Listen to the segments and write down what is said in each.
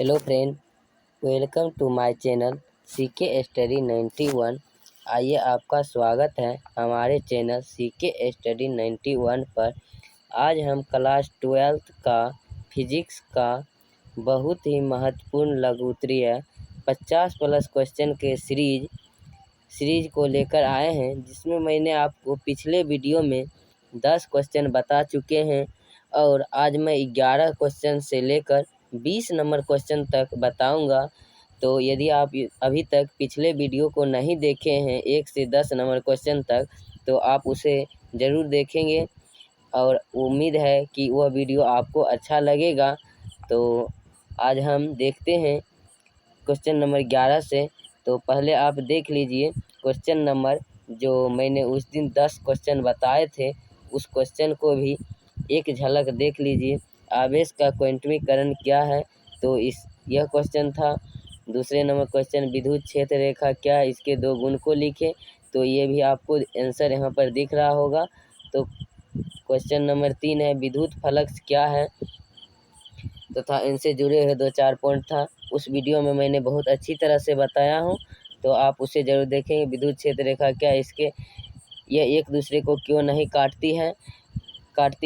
Hello friend, welcome to my channel CK study 91। आइए आपका स्वागत है हमारे चैनल सीके स्टडी 91 पर। आज हम क्लास 12th का फिजिक्स का बहुत ही महत्वपूर्ण लघुत्तरीय 50+ क्वेश्चन के सीरीज को लेकर आए हैं, जिसमें मैंने आपको पिछले वीडियो में 10 क्वेश्चन बता चुके हैं और आज मैं 11 क्वेश्चन से लेकर 20 नंबर क्वेश्चन तक बताऊंगा। तो यदि आप अभी तक पिछले वीडियो को नहीं देखे हैं 1 से 10 नंबर क्वेश्चन तक, तो आप उसे ज़रूर देखेंगे और उम्मीद है कि वह वीडियो आपको अच्छा लगेगा। तो आज हम देखते हैं क्वेश्चन नंबर 11 से। तो पहले आप देख लीजिए क्वेश्चन नंबर, जो मैंने उस दिन 10 क्वेश्चन बताए थे, उस क्वेश्चन को भी एक झलक देख लीजिए। आवेश का क्वांटमीकरण क्या है, तो यह क्वेश्चन था। दूसरे नंबर क्वेश्चन, विद्युत क्षेत्र रेखा क्या है, इसके 2 गुण को लिखे, तो ये भी आपको आंसर यहाँ पर दिख रहा होगा। तो क्वेश्चन नंबर 3 है, विद्युत फ्लक्स क्या है तथा इनसे जुड़े हुए 2-4 पॉइंट था। उस वीडियो में मैंने बहुत अच्छी तरह से बताया हूँ, तो आप उसे ज़रूर देखेंगे। विद्युत क्षेत्र रेखा क्या है, यह एक दूसरे को क्यों नहीं काटती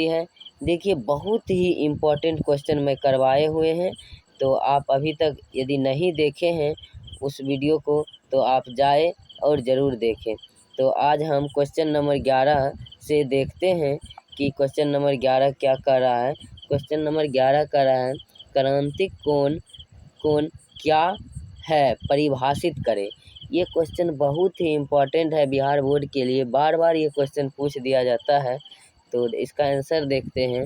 है। देखिए, बहुत ही इम्पोर्टेंट क्वेश्चन मैं करवाए हुए हैं, तो आप अभी तक यदि नहीं देखे हैं उस वीडियो को, तो आप जाए और ज़रूर देखें। तो आज हम क्वेश्चन नंबर 11 से देखते हैं कि क्वेश्चन नंबर 11 क्या कर रहा है। क्वेश्चन नंबर 11 कर रहा है, क्रांतिक कोण क्या है, परिभाषित करें। ये क्वेश्चन बहुत ही इम्पोर्टेंट है बिहार बोर्ड के लिए, बार बार ये क्वेश्चन पूछ दिया जाता है। तो इसका आंसर देखते हैं।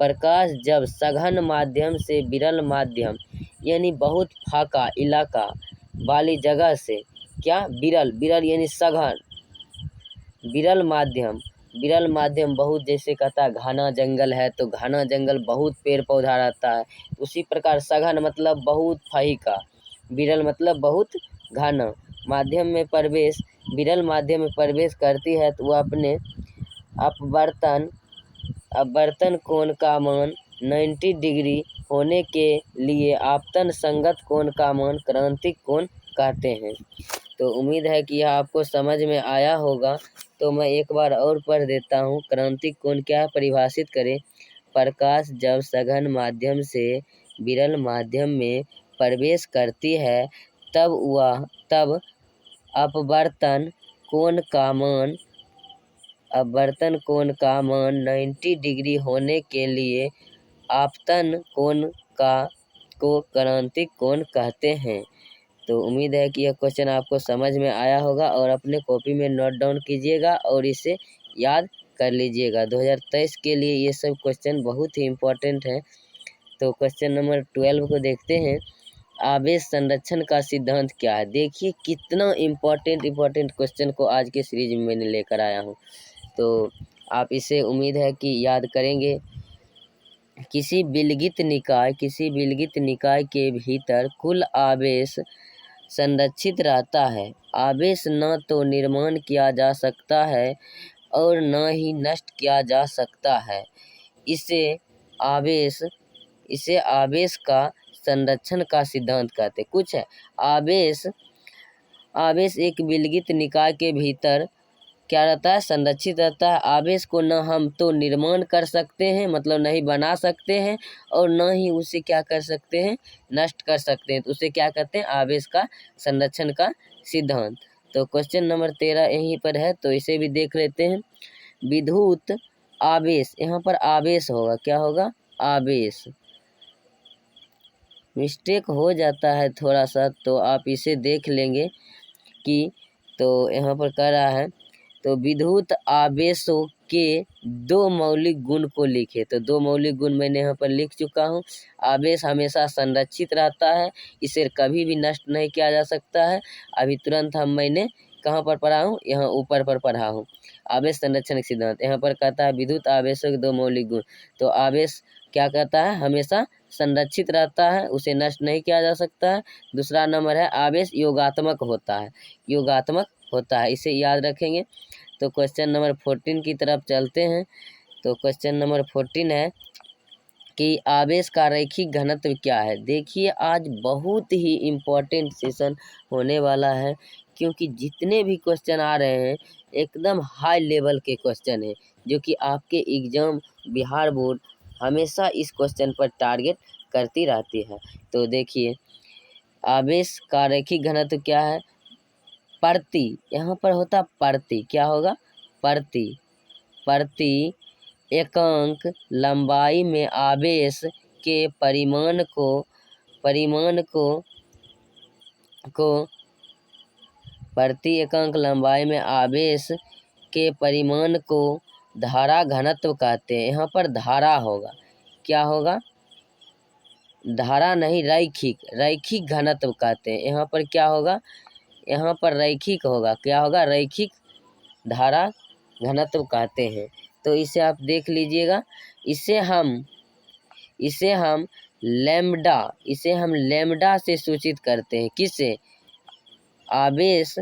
प्रकाश जब सघन माध्यम से विरल माध्यम यानी बहुत फाका इलाका वाली जगह से, क्या विरल यानी सघन, विरल माध्यम बहुत, जैसे कहता है घना जंगल है तो घना जंगल बहुत पेड़ पौधा रहता है, उसी प्रकार सघन मतलब बहुत फहीका, विरल मतलब बहुत घना माध्यम में प्रवेश, विरल माध्यम में प्रवेश करती है तो वह अपने अपवर्तन कोण का मान 90 डिग्री होने के लिए आपतन संगत कोण का मान क्रांतिक कोण कहते हैं। तो उम्मीद है कि यह आपको समझ में आया होगा। तो मैं एक बार और पढ़ देता हूँ। क्रांतिक कोण क्या है, परिभाषित करें। प्रकाश जब सघन माध्यम से विरल माध्यम में प्रवेश करती है तब अपवर्तन कोण का मान 90 डिग्री होने के लिए आपतन कोण को क्रांतिक कोण कहते हैं। तो उम्मीद है कि यह क्वेश्चन आपको समझ में आया होगा और अपने कॉपी में नोट डाउन कीजिएगा और इसे याद कर लीजिएगा। 2023 के लिए ये सब क्वेश्चन बहुत ही इम्पोर्टेंट है। तो क्वेश्चन नंबर 12 को देखते हैं। आवेश संरक्षण का सिद्धांत क्या है। देखिए कितना इम्पोर्टेंट क्वेश्चन को आज के सीरीज में मैंने लेकर आया हूँ, तो आप इसे उम्मीद है कि याद करेंगे। किसी विलगित निकाय के भीतर कुल आवेश संरक्षित रहता है। आवेश न तो निर्माण किया जा सकता है और न ही नष्ट किया जा सकता है। इसे आवेश का संरक्षण का सिद्धांत कहते हैं। कुछ है, आवेश एक विलगित निकाय के भीतर क्या रहता है, संरक्षित रहता है। आवेश को न हम तो निर्माण कर सकते हैं, मतलब नहीं बना सकते हैं, और न ही उसे क्या कर सकते हैं, नष्ट कर सकते हैं। तो उसे क्या कहते हैं, आवेश का संरक्षण का सिद्धांत। तो क्वेश्चन नंबर 13 यहीं पर है, तो इसे भी देख लेते हैं। विद्युत आवेश, यहाँ पर आवेश होगा, क्या होगा, आवेश। मिस्टेक हो जाता है थोड़ा सा, तो आप इसे देख लेंगे कि, तो यहाँ पर कह रहा है, तो विद्युत आवेशों के 2 मौलिक गुण को लिखे। तो 2 मौलिक गुण मैंने यहाँ पर लिख चुका हूँ। आवेश हमेशा संरक्षित रहता है, इसे कभी भी नष्ट नहीं किया जा सकता है। अभी तुरंत मैंने कहाँ पर पढ़ा हूँ, यहाँ ऊपर पर पढ़ा हूँ, आवेश संरक्षण सिद्धांत। यहाँ पर कहता है विद्युत आवेशों के 2 मौलिक गुण। तो आवेश क्या कहता है, हमेशा संरक्षित रहता है, उसे नष्ट नहीं किया जा सकता है। दूसरा नंबर है, आवेश योगात्मक होता है, इसे याद रखेंगे। तो क्वेश्चन नंबर 14 की तरफ चलते हैं। तो क्वेश्चन नंबर 14 है, कि आवेश का रैखिक घनत्व क्या है। देखिए आज बहुत ही इम्पोर्टेंट सेशन होने वाला है, क्योंकि जितने भी क्वेश्चन आ रहे हैं एकदम हाई लेवल के क्वेश्चन हैं, जो कि आपके एग्ज़ाम बिहार बोर्ड हमेशा इस क्वेश्चन पर टारगेट करती रहती है। तो देखिए आवेश का रैखिक घनत्व क्या है। प्रति, यहाँ पर होता प्रति, क्या होगा प्रति एकांक लंबाई में आवेश के परिमाण को प्रति एकांक लंबाई में आवेश के परिमाण को धारा घनत्व कहते हैं। यहाँ पर धारा होगा, क्या होगा, धारा नहीं, रैखिक घनत्व कहते हैं। यहाँ पर क्या होगा, यहाँ पर रैखिक होगा, क्या होगा, रैखिक धारा घनत्व कहते हैं। तो इसे आप देख लीजिएगा। इसे हम लैम्ब्डा से सूचित करते हैं। किससे, आवेश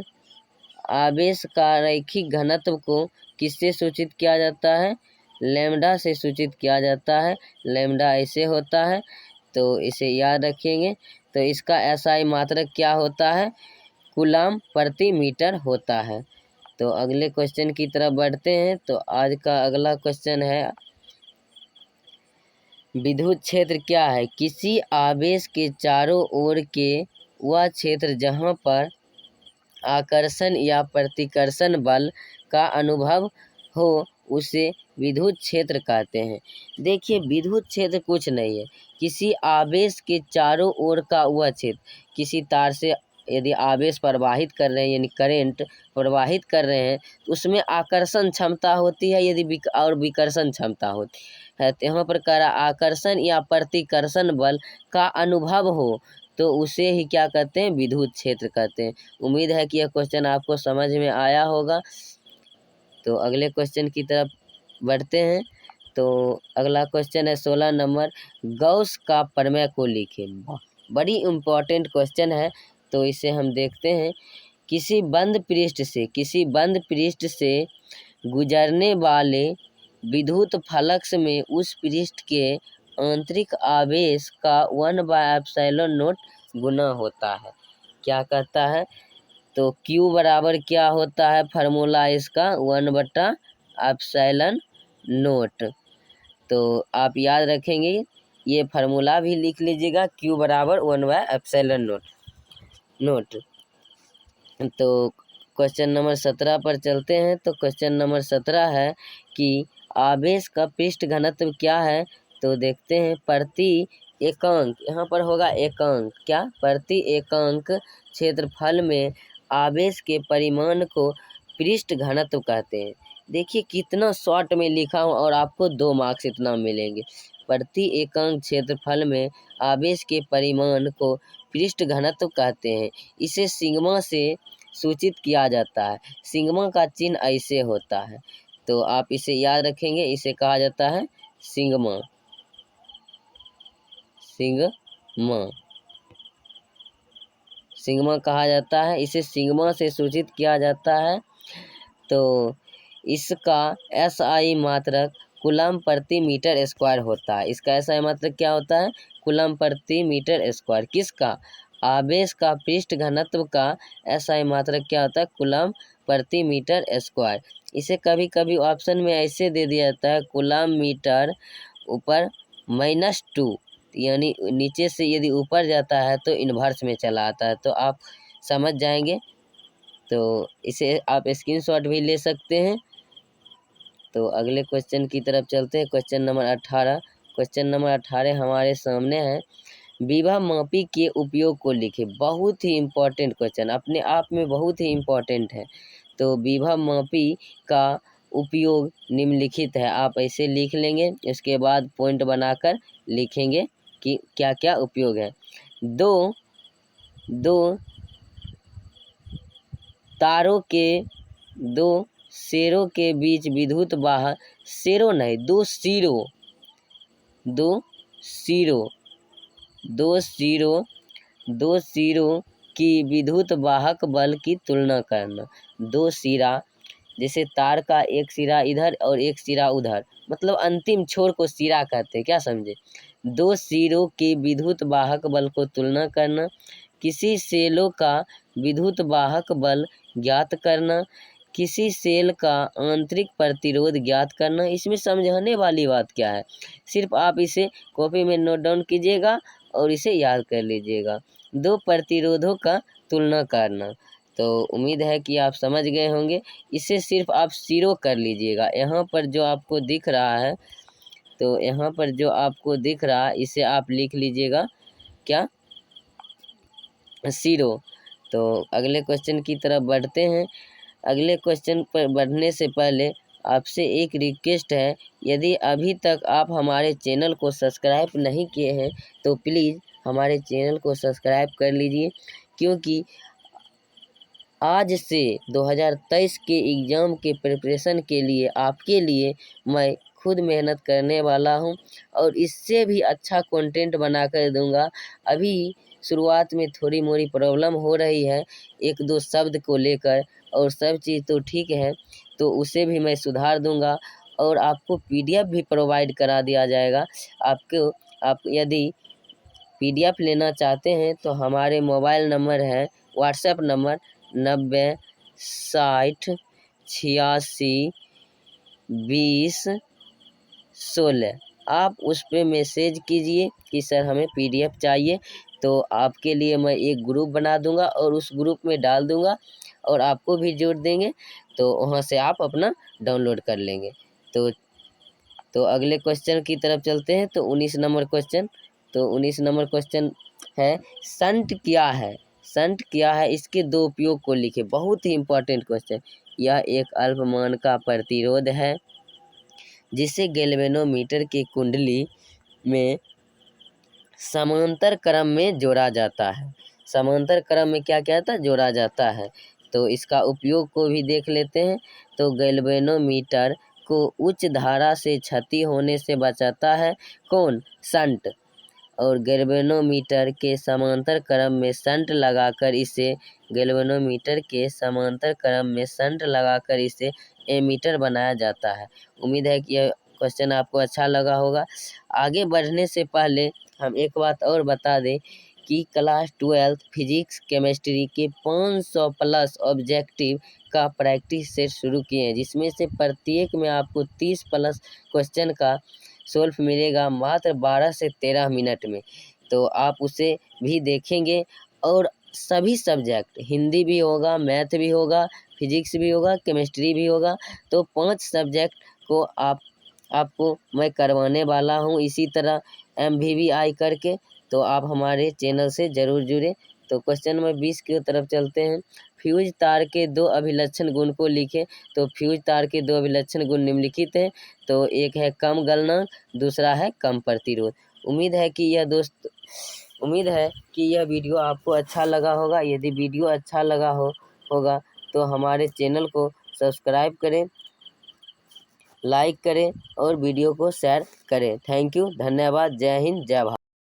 का रैखिक घनत्व को किससे सूचित किया जाता है, लैम्ब्डा से सूचित किया जाता है। लैम्ब्डा ऐसे होता है, तो इसे याद रखेंगे। तो इसका एसआई मात्रक क्या होता है, कूलम प्रति मीटर होता है। तो अगले क्वेश्चन की तरफ बढ़ते हैं। तो आज का अगला क्वेश्चन है, विद्युत क्षेत्र क्या है। किसी आवेश के चारों ओर के वह क्षेत्र जहाँ पर आकर्षण या प्रतिकर्षण बल का अनुभव हो उसे विद्युत क्षेत्र कहते हैं। देखिए विद्युत क्षेत्र कुछ नहीं है, किसी आवेश के चारों ओर का वह क्षेत्र। किसी तार से यदि आवेश प्रवाहित कर रहे हैं, यानी करंट प्रवाहित कर रहे हैं, तो उसमें आकर्षण क्षमता होती है यदि और विकर्षण क्षमता होती है। तो यहाँ पर कह रहा आकर्षण या प्रतिकर्षण बल का अनुभव हो तो उसे ही क्या कहते हैं, विद्युत क्षेत्र कहते हैं। उम्मीद है कि यह क्वेश्चन आपको समझ में आया होगा। तो अगले क्वेश्चन की तरफ बढ़ते हैं। तो अगला क्वेश्चन है 16 नंबर, गॉस का प्रमेय को लिखें। बड़ी इम्पोर्टेंट क्वेश्चन है, तो इसे हम देखते हैं। किसी बंद पृष्ठ से गुजरने वाले विद्युत फ्लक्स में उस पृष्ठ के आंतरिक आवेश का 1/ε0 गुना होता है। क्या कहता है, तो Q बराबर क्या होता है, फार्मूला इसका 1/ε0। तो आप याद रखेंगे, ये फार्मूला भी लिख लीजिएगा, Q बराबर 1/ε0। तो क्वेश्चन नंबर 17 पर चलते हैं। तो क्वेश्चन नंबर 17 है कि आवेश का पृष्ठ घनत्व क्या है। तो देखते हैं, प्रति एकांक, यहाँ पर होगा एकांक, क्या, प्रति एकांक क्षेत्रफल में आवेश के परिमाण को पृष्ठ घनत्व कहते हैं। देखिए कितना शॉर्ट में लिखा हूँ और आपको 2 मार्क्स इतना मिलेंगे। प्रति एकांक क्षेत्रफल में आवेश के परिमाण को पृष्ठ घनत्व कहते हैं। इसे सिग्मा से सूचित किया जाता है। सिग्मा का चिन्ह ऐसे होता है, तो आप इसे याद रखेंगे। इसे कहा जाता है सिग्मा कहा जाता है। इसे सिग्मा से सूचित किया जाता है। तो इसका एसआई मात्रक कूलम प्रति मीटर स्क्वायर होता है। इसका एसआई मात्रक क्या होता है, कूलम प्रति मीटर स्क्वायर। किसका, आवेश का पृष्ठ घनत्व का एसआई मात्रक क्या होता है, कूलम प्रति मीटर स्क्वायर। इसे कभी कभी ऑप्शन में ऐसे दे दिया जाता है, कूलम मीटर ऊपर -2, यानी नीचे से यदि ऊपर जाता है तो इन्वर्स में चला आता है। तो आप समझ जाएंगे, तो इसे आप स्क्रीनशॉट भी ले सकते हैं। तो अगले क्वेश्चन की तरफ चलते हैं। Question number 18। क्वेश्चन नंबर 18 हमारे सामने है, विभव मापी के उपयोग को लिखें। बहुत ही इम्पोर्टेंट क्वेश्चन, अपने आप में बहुत ही इम्पोर्टेंट है। तो विभव मापी का उपयोग निम्नलिखित है। आप ऐसे लिख लेंगे, इसके बाद पॉइंट बनाकर लिखेंगे कि क्या क्या उपयोग है। दो तारों के दो सिरों के बीच विद्युत वाहक, सिरों नहीं, दो सिरों की विद्युत वाहक बल की तुलना करना। 2 सिरा, जैसे तार का एक सिरा इधर और एक सिरा उधर, मतलब अंतिम छोर को सिरा कहते हैं, क्या समझे। दो सिरों के विद्युत वाहक बल को तुलना करना, किसी सेलों का विद्युत वाहक बल ज्ञात करना, किसी सेल का आंतरिक प्रतिरोध ज्ञात करना। इसमें समझाने वाली बात क्या है, सिर्फ आप इसे कॉपी में नोट डाउन कीजिएगा और इसे याद कर लीजिएगा। दो प्रतिरोधों का तुलना करना, तो उम्मीद है कि आप समझ गए होंगे। इसे सिर्फ आप सिरों कर लीजिएगा। यहाँ पर जो आपको दिख रहा है, तो यहाँ पर जो आपको दिख रहा है इसे आप लिख लीजिएगा क्या, सिरों। तो अगले क्वेश्चन की तरफ बढ़ते हैं। अगले क्वेश्चन पर बढ़ने से पहले आपसे एक रिक्वेस्ट है, यदि अभी तक आप हमारे चैनल को सब्सक्राइब नहीं किए हैं तो प्लीज़ हमारे चैनल को सब्सक्राइब कर लीजिए, क्योंकि आज से 2023 के एग्ज़ाम के प्रिपरेशन के लिए आपके लिए मैं खुद मेहनत करने वाला हूं और इससे भी अच्छा कंटेंट बना कर दूंगा। अभी शुरुआत में थोड़ी मोड़ी प्रॉब्लम हो रही है, एक दो शब्द को लेकर, और सब चीज़ तो ठीक है, तो उसे भी मैं सुधार दूंगा और आपको PDF भी प्रोवाइड करा दिया जाएगा। आप यदि PDF लेना चाहते हैं तो हमारे मोबाइल नंबर है, व्हाट्सएप नंबर 90 60 86 20 16। आप उस पर मैसेज कीजिए कि सर हमें PDF चाहिए, तो आपके लिए मैं एक ग्रुप बना दूंगा और उस ग्रुप में डाल दूंगा और आपको भी जोड़ देंगे, तो वहां से आप अपना डाउनलोड कर लेंगे। तो अगले क्वेश्चन की तरफ चलते हैं। तो 19 नंबर क्वेश्चन, तो 19 नंबर क्वेश्चन है, संट क्या है? संट क्या है, इसके दो उपयोग को लिखे। बहुत ही इंपॉर्टेंट क्वेश्चन। यह एक अल्पमान का प्रतिरोध है जिसे गैल्वेनोमीटर की कुंडली में समांतर क्रम में जोड़ा जाता है। समांतर क्रम में क्या क्या था, जोड़ा जाता है। तो इसका उपयोग को भी देख लेते हैं। तो गैल्वेनोमीटर को उच्च धारा से क्षति होने से बचाता है कौन, शंट। और गैल्वेनोमीटर के समांतर क्रम में शंट लगाकर इसे गैल्वेनोमीटर के समांतर क्रम में शंट लगाकर इसे एमीटर बनाया जाता है। उम्मीद है कि यह क्वेश्चन आपको अच्छा लगा होगा। आगे बढ़ने से पहले हम एक बात और बता दें कि क्लास 12 फिजिक्स केमिस्ट्री के 500 प्लस ऑब्जेक्टिव का प्रैक्टिस सेट शुरू किए हैं, जिसमें से प्रत्येक में आपको 30 प्लस क्वेश्चन का सोल्व मिलेगा मात्र 12 से 13 मिनट में। तो आप उसे भी देखेंगे और सभी सब्जेक्ट, हिंदी भी होगा, मैथ भी होगा, फिजिक्स भी होगा, केमिस्ट्री भी होगा, तो 5 सब्जेक्ट को आपको मैं करवाने वाला हूं इसी तरह MVVI करके। तो आप हमारे चैनल से ज़रूर जुड़े। तो क्वेश्चन नंबर 20 की तरफ चलते हैं। फ्यूज तार के दो अभिलक्षण गुण को लिखें। तो फ्यूज तार के दो अभिलक्षण गुण निम्नलिखित हैं। तो एक है कम गलनांक, दूसरा है कम प्रतिरोध। उम्मीद है कि यह वीडियो आपको अच्छा लगा होगा। यदि वीडियो अच्छा लगा होगा तो हमारे चैनल को सब्सक्राइब करें, लाइक करें और वीडियो को शेयर करें। थैंक यू, धन्यवाद, जय हिंद, जय भारत।